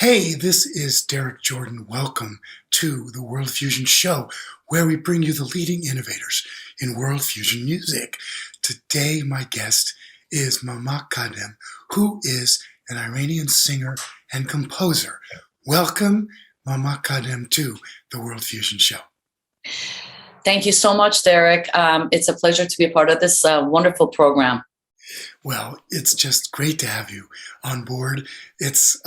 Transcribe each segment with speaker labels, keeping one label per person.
Speaker 1: Hey, this is Derrik Jordan. Welcome to the World Fusion Show, where we bring you the leading innovators in world fusion music. Today, my guest is Mamak Khadem, who is an Iranian singer and composer. Welcome, Mamak Khadem, to the World Fusion Show.
Speaker 2: Thank you so much, Derrik. It's a pleasure to be a part of this wonderful program.
Speaker 1: Well, it's just great to have you on board. It's,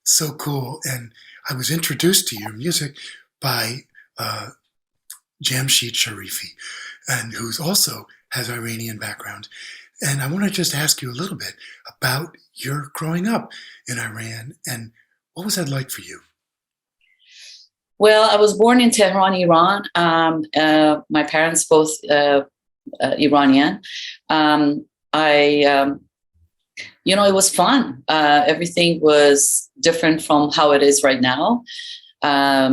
Speaker 1: so cool. And I was introduced to your music by Jamshid Sharifi, and who's also has Iranian background. And I want to just ask you a little bit about your growing up in Iran and what was that like for you?
Speaker 2: Well, I was born in Tehran, Iran. My parents both Iranian. It was fun. Everything was different from how it is right now. I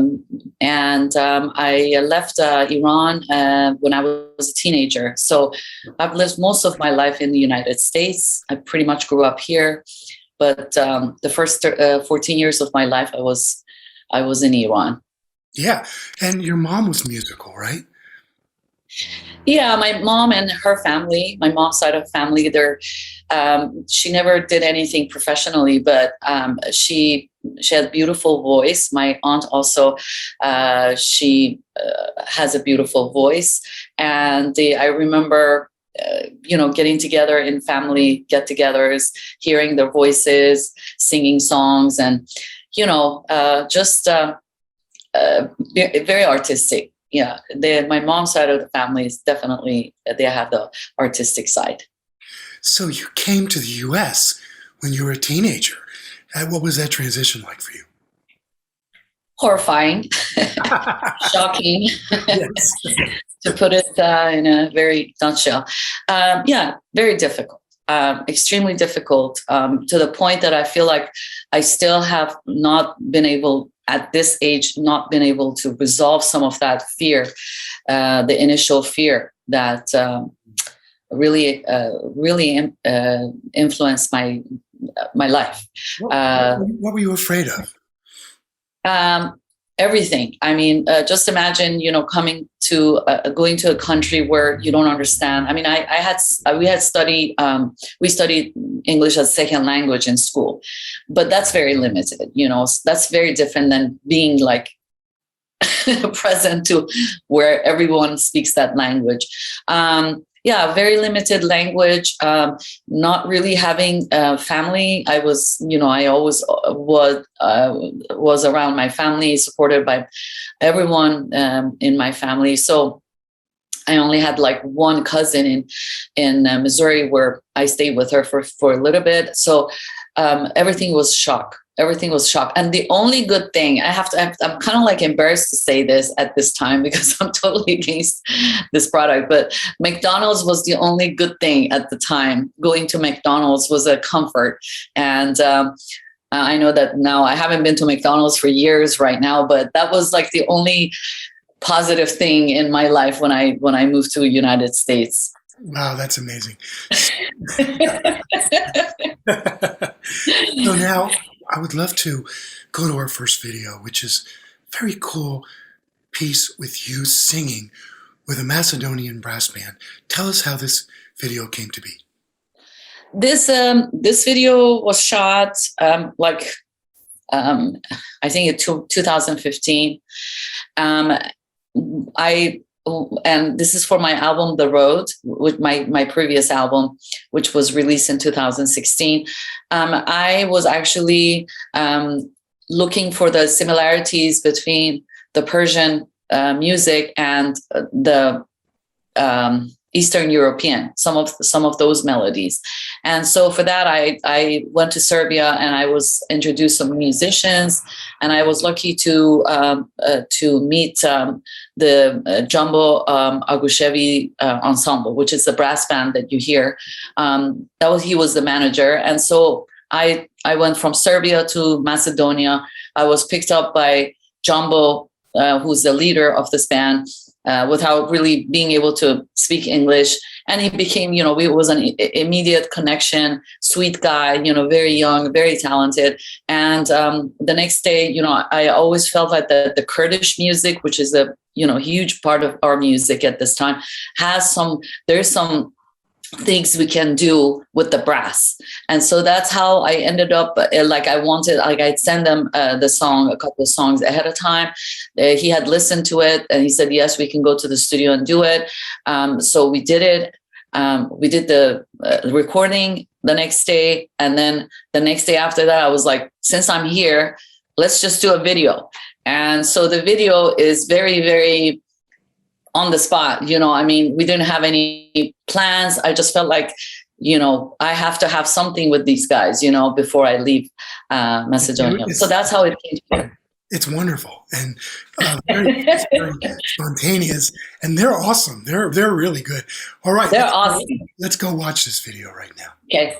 Speaker 2: left Iran when I was a teenager. So I've lived most of my life in the United States. I pretty much grew up here. But the first 14 years of my life, I was in Iran.
Speaker 1: Yeah. And your mom was musical, right?
Speaker 2: Yeah, my mom and her family, my mom's side of the family, she never did anything professionally, but she had a beautiful voice. My aunt also, she has a beautiful voice. And I remember, getting together in family get-togethers, hearing their voices, singing songs, and, just very artistic. Yeah, my mom's side of the family is definitely, they have the artistic side.
Speaker 1: So you came to the U.S. when you were a teenager. What was that transition like for you?
Speaker 2: Horrifying, shocking,
Speaker 1: Yes.
Speaker 2: to put it in a very nutshell. Very difficult, extremely difficult, to the point that I feel like I still have not been able, at this age, not been able to resolve some of that fear, the initial fear that really influenced my life.
Speaker 1: What were you afraid of?
Speaker 2: Everything. I mean, just imagine, going to a country where you don't understand. I mean, we studied English as second language in school, but that's very limited. That's very different than being like present to where everyone speaks that language. Very limited language, not really having family. I was, I always was around my family, supported by everyone in my family. So I only had like one cousin in Missouri where I stayed with her for a little bit. So everything was shock. Everything was shock. And the only good thing I'm kind of like embarrassed to say this at this time because I'm totally against this product, but McDonald's was the only good thing at the time. Going to McDonald's was a comfort. And I know that now I haven't been to McDonald's for years right now, but that was like the only positive thing in my life when I moved to the United States.
Speaker 1: Wow, that's amazing. So now I would love to go to our first video, which is a very cool piece with you singing with a Macedonian brass band. Tell us how this video came to be.
Speaker 2: This video was shot I think in 2015. And this is for my album, The Road, with my previous album, which was released in 2016. I was actually looking for the similarities between the Persian music and the Eastern European, some of those melodies. And so for that, I went to Serbia and I was introduced some musicians, and I was lucky to meet the Jumbo Agushevi ensemble, which is the brass band that you hear. He was the manager. And so I went from Serbia to Macedonia. I was picked up by Jumbo, who's the leader of this band. without really being able to speak English. And he became, it was an immediate connection, sweet guy, very young, very talented. And the next day, I always felt like the Kurdish music, which is a, huge part of our music at this time, there's some things we can do with the brass. And so that's how I ended up, I'd send them a couple of songs ahead of time. He had listened to it and he said, yes, we can go to the studio and do it. So we did it. We did the recording the next day. And then the next day after that, I was like, since I'm here, let's just do a video. And so the video is very, very on the spot. We didn't have any plans. I just felt like, I have to have something with these guys, before I leave Macedonia. So that's how it came together.
Speaker 1: It's wonderful and very, very spontaneous, and they're awesome. They're really good. All right,
Speaker 2: they're awesome.
Speaker 1: Let's go watch this video right now.
Speaker 2: Okay.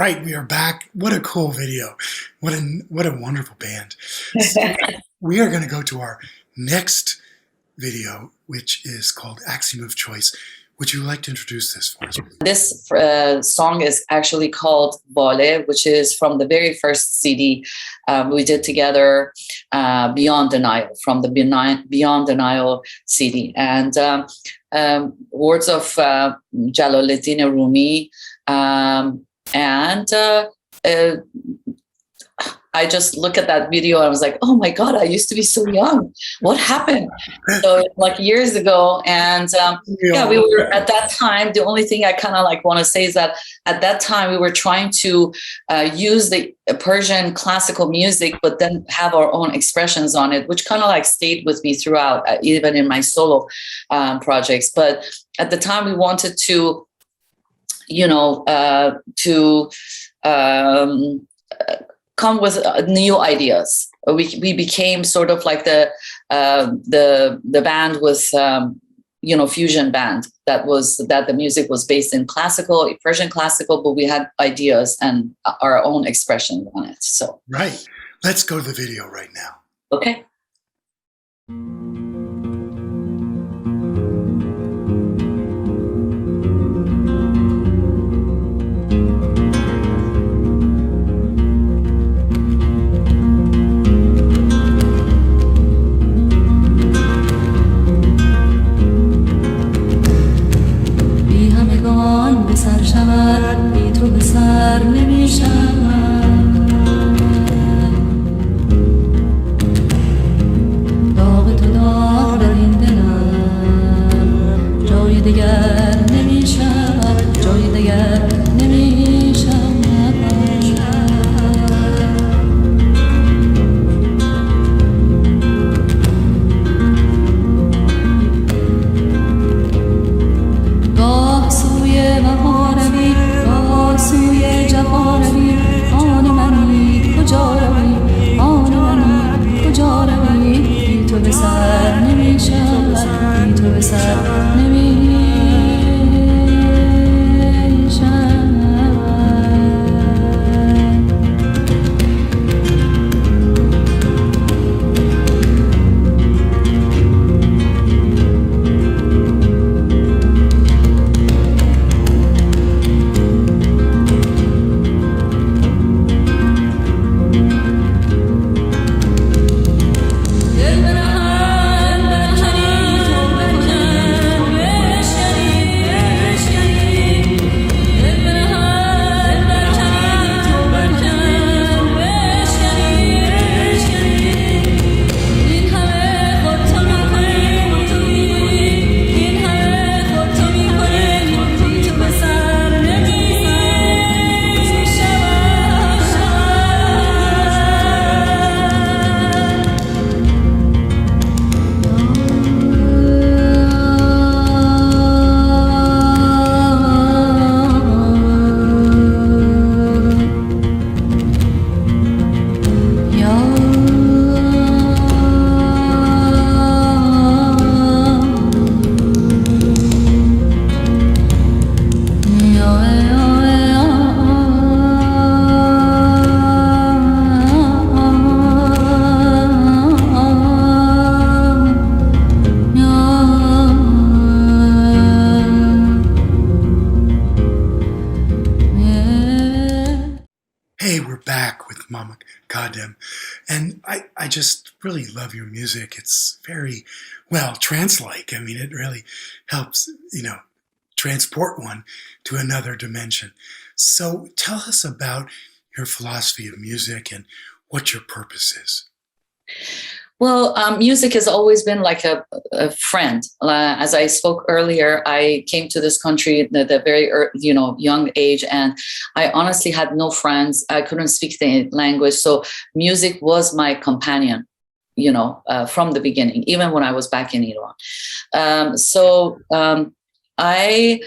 Speaker 1: right, we are back. What a cool video. What a wonderful band. So we are going to go to our next video, which is called Axiom of Choice. Would you like to introduce this for us?
Speaker 2: This song is actually called Vale, which is from the very first CD we did together, Beyond Denial, from the Beyond Denial CD. And words of Jalaluddin Rumi. I just look at that video and I was like, oh my God, I used to be so young. What happened? So like years ago. And we were at that time, the only thing I kind of like want to say is that at that time we were trying to use the Persian classical music, but then have our own expressions on it, which kind of like stayed with me throughout, even in my solo projects. But at the time we wanted to, come with new ideas. We became sort of like the band with fusion band that the music was based in classical, Persian classical, but we had ideas and our own expression on it. So
Speaker 1: right, let's go to the video right now.
Speaker 2: Okay.
Speaker 1: Mamak Khadem. And I just really love your music. It's very, well, trance-like. I mean, it really helps, transport one to another dimension. So tell us about your philosophy of music and what your purpose is.
Speaker 2: Well, music has always been like a friend. As I spoke earlier, I came to this country at a very, young age, and I honestly had no friends. I couldn't speak the language, so music was my companion, from the beginning, even when I was back in Iran. I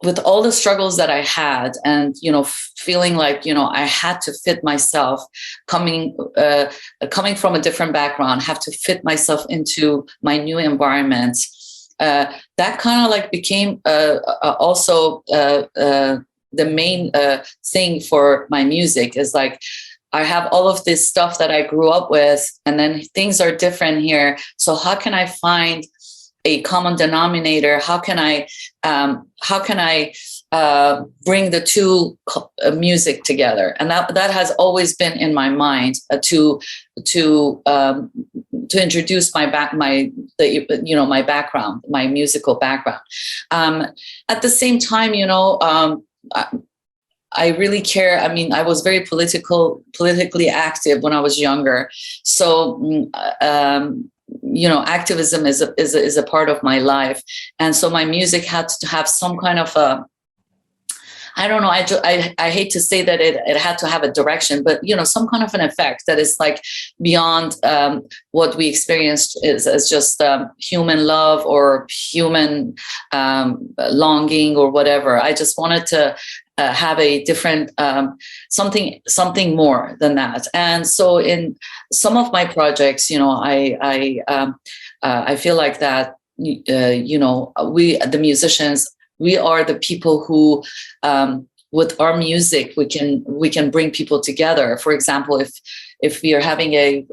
Speaker 2: with all the struggles that I had, and feeling like I had to fit myself, coming from a different background, have to fit myself into my new environment. That kind of like became also the main thing for my music. Is like, I have all of this stuff that I grew up with, and then things are different here. So how can I find a common denominator? How can I bring the two music together? And that has always been in my mind, to introduce my background, my musical background. At the same time, I really care. I mean, I was very politically active when I was younger. So, activism is a part of my life. And so my music had to have some kind of I don't know, I hate to say that it had to have a direction, but, some kind of an effect that is like beyond what we experienced as just human love or human longing or whatever. I just wanted to have a different something more than that. And so in some of my projects, I feel like that, we, the musicians, we are the people who, with our music, we can bring people together. For example, if we are having a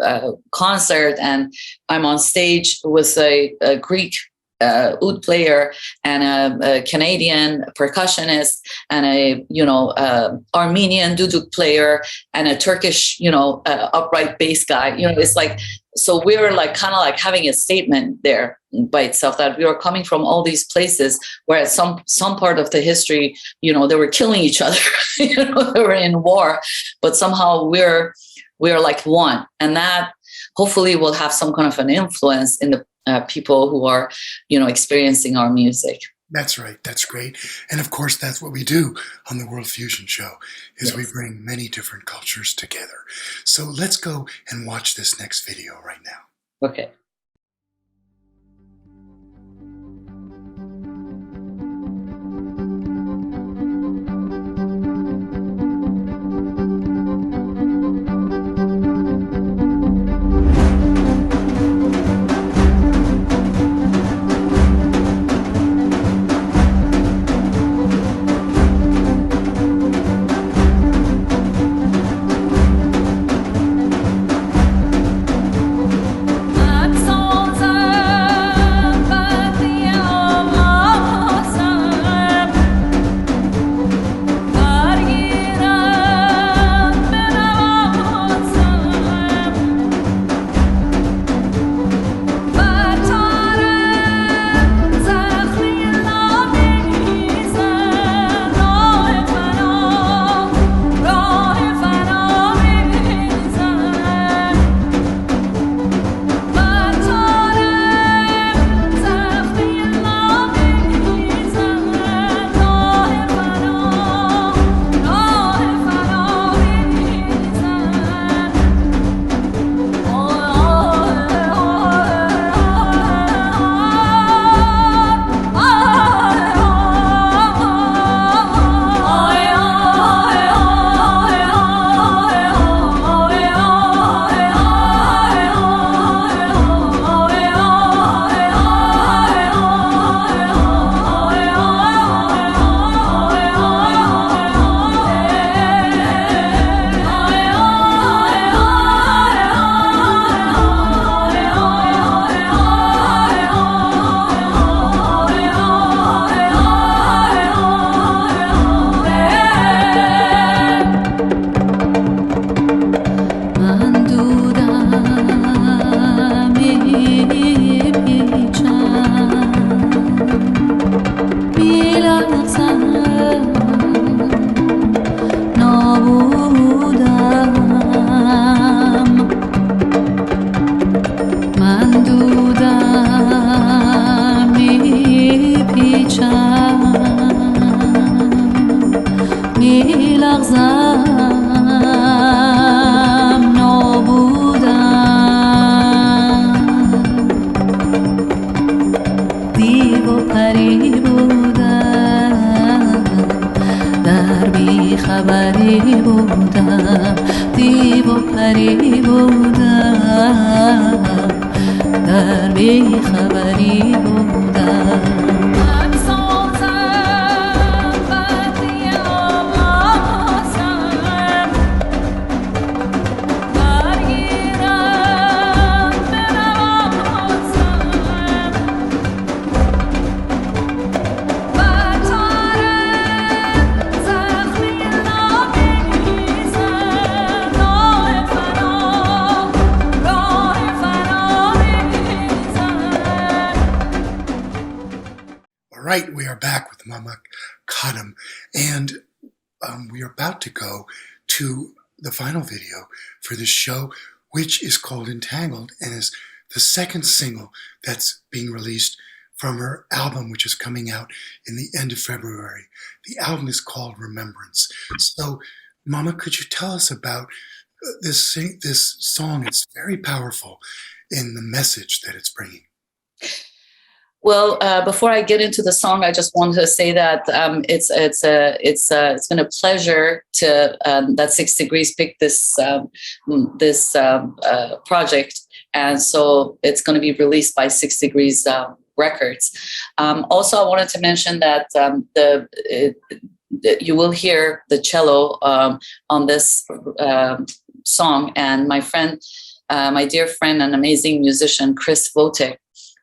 Speaker 2: concert and I'm on stage with a Greek oud player and a Canadian percussionist and a Armenian duduk player and a Turkish upright bass guy. It's like, so we were like kind of like having a statement there by itself, that we were coming from all these places where at some part of the history, they were killing each other, they were in war, but somehow we're like one, and that hopefully will have some kind of an influence in the people who are, experiencing our music.
Speaker 1: That's right. That's great. And of course, that's what we do on the World Fusion Show, is we bring many different cultures together. So let's go and watch this next video right now.
Speaker 2: Okay.
Speaker 1: Right, we are back with Mamak Khadem, and we are about to go to the final video for this show, which is called Entangled, and is the second single that's being released from her album, which is coming out in the end of February. The album is called Remembrance. So, Mama, could you tell us about this song? It's very powerful in the message that it's bringing.
Speaker 2: Well, before I get into the song, I just want to say that it's been a pleasure to that 6 Degrees pick this project, and so it's going to be released by 6 Degrees Records. Also, I wanted to mention that you will hear the cello on this song, and my friend, my dear friend and amazing musician Chris Votek,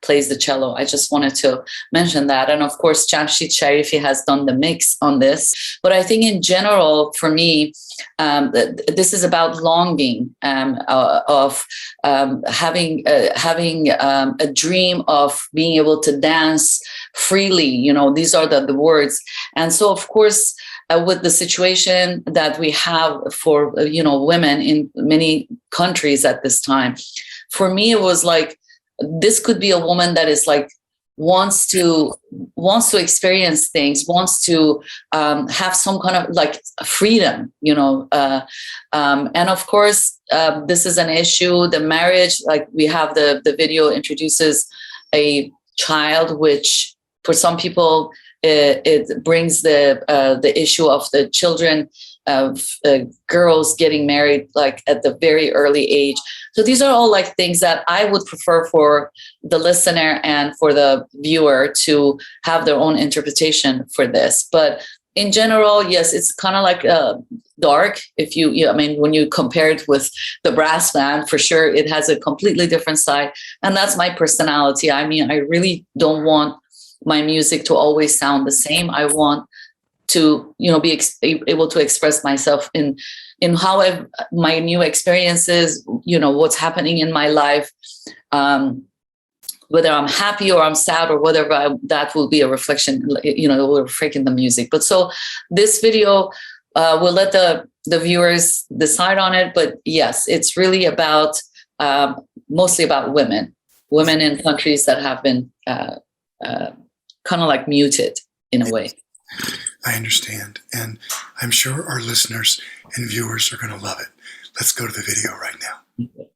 Speaker 2: plays the cello. I just wanted to mention that. And of course, Jamshid Sharifi has done the mix on this. But I think in general, for me, this is about longing of having a dream of being able to dance freely. You know, these are the words. And so, of course, with the situation that we have for, women in many countries at this time, for me, it was like, this could be a woman that is like, wants to experience things, wants to have some kind of like freedom, and of course, this is an issue. The marriage, like we have the video introduces a child, which for some people it brings the issue of the children of girls getting married like at the very early age. So these are all like things that I would prefer for the listener and for the viewer to have their own interpretation for this. But in general, yes, it's kind of like dark. If when you compare it with the brass band, for sure, it has a completely different side. And that's my personality. I mean, I really don't want my music to always sound the same. I want to, be able to express myself in how my new experiences, what's happening in my life, whether I'm happy or I'm sad or whatever, that will be a reflection, it will reflect in the music. But so this video, we'll let the viewers decide on it. But yes, it's really about, mostly about women in countries that have been kind of like muted in a way.
Speaker 1: I understand. And I'm sure our listeners and viewers are going to love it. Let's go to the video right now.
Speaker 2: Okay.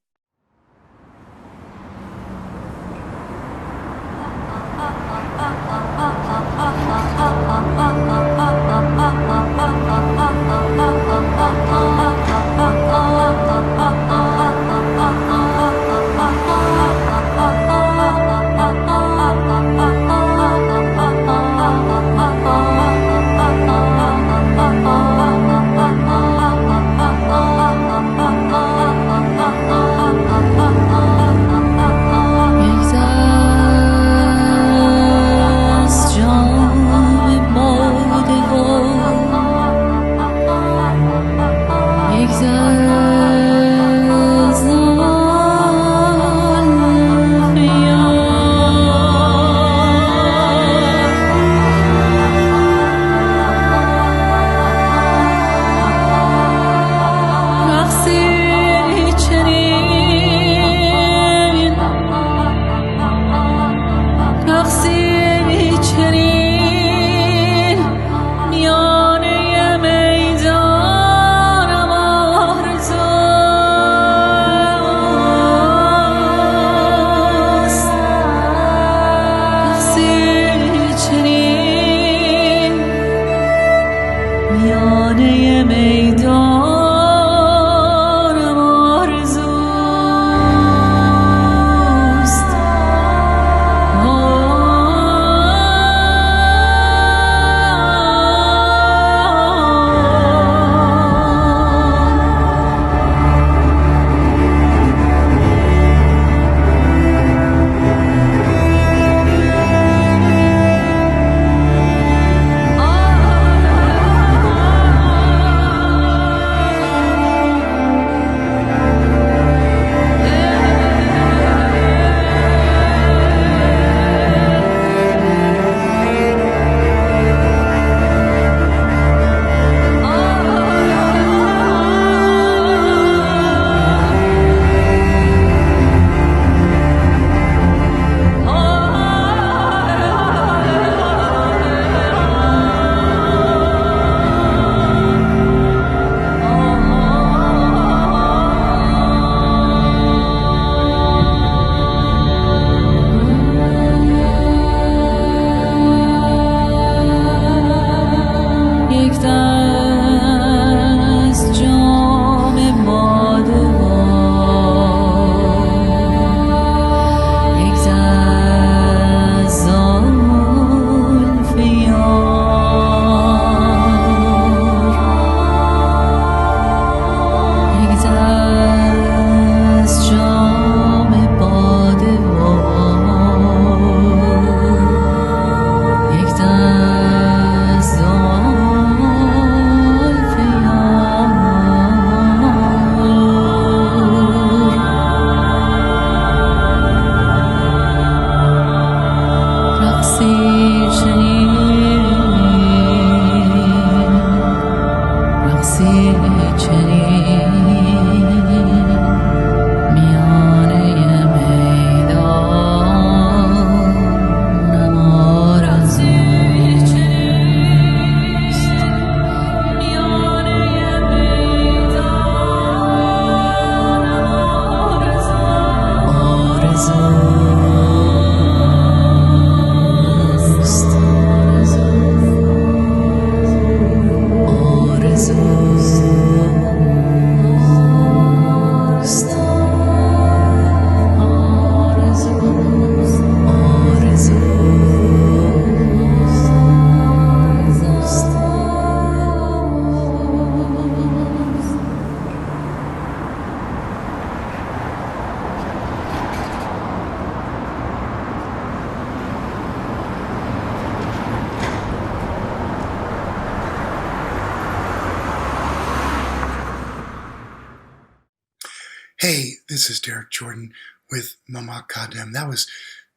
Speaker 1: Hey, this is Derrik Jordan with Mamak Khadem. That was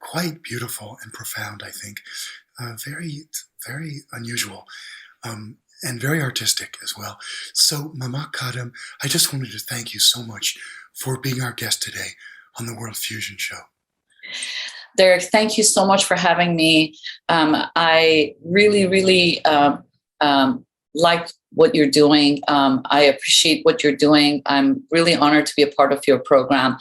Speaker 1: quite beautiful and profound, I think. Very, very unusual and very artistic as well. So, Mamak Khadem, I just wanted to thank you so much for being our guest today on the World Fusion Show.
Speaker 2: Derrik, thank you so much for having me. I really, really like what you're doing. I appreciate what you're doing. I'm really honored to be a part of your program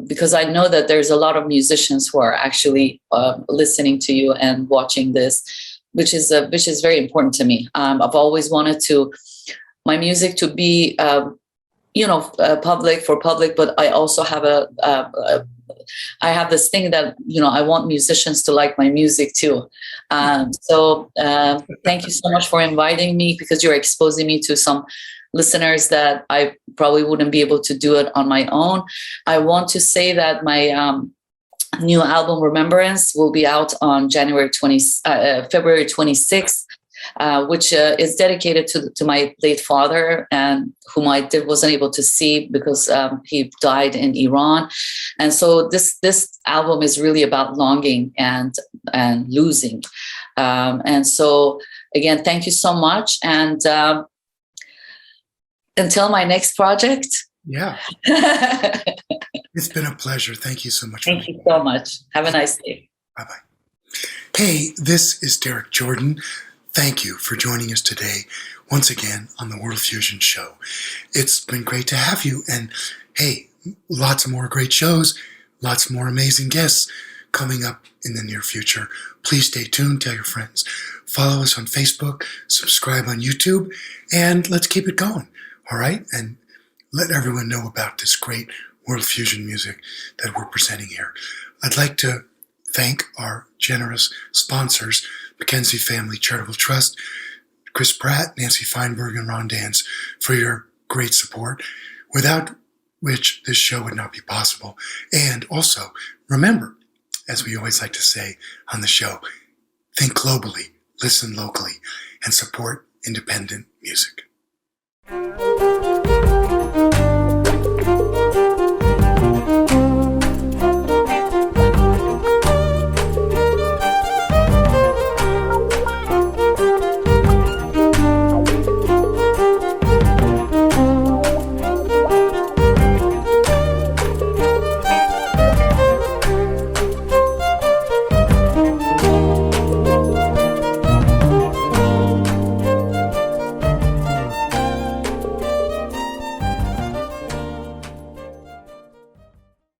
Speaker 2: because I know that there's a lot of musicians who are actually listening to you and watching this, which is very important to me. I've always wanted my music to be, public, but I also have I have this thing that, I want musicians to like my music too. So thank you so much for inviting me, because you're exposing me to some listeners that I probably wouldn't be able to do it on my own. I want to say that my new album Remembrance will be out on February 26th. Which is dedicated to my late father, and whom I wasn't able to see because he died in Iran. And so this album is really about longing and losing. And so again, thank you so much. And until my next project.
Speaker 1: Yeah. It's been a pleasure. Thank you so much.
Speaker 2: Thank you so much. Have a nice day.
Speaker 1: Bye-bye. Hey, this is Derrik Jordan. Thank you for joining us today, once again, on the World Fusion Show. It's been great to have you, and hey, lots more great shows, lots more amazing guests coming up in the near future. Please stay tuned, tell your friends, follow us on Facebook, subscribe on YouTube, and let's keep it going, all right? And let everyone know about this great World Fusion music that we're presenting here. I'd like to thank our generous sponsors, Mackenzie Family Charitable Trust, Chris Pratt, Nancy Feinberg, and Ron Dance, for your great support, without which this show would not be possible. And also, remember, as we always like to say on the show, think globally, listen locally, and support independent music.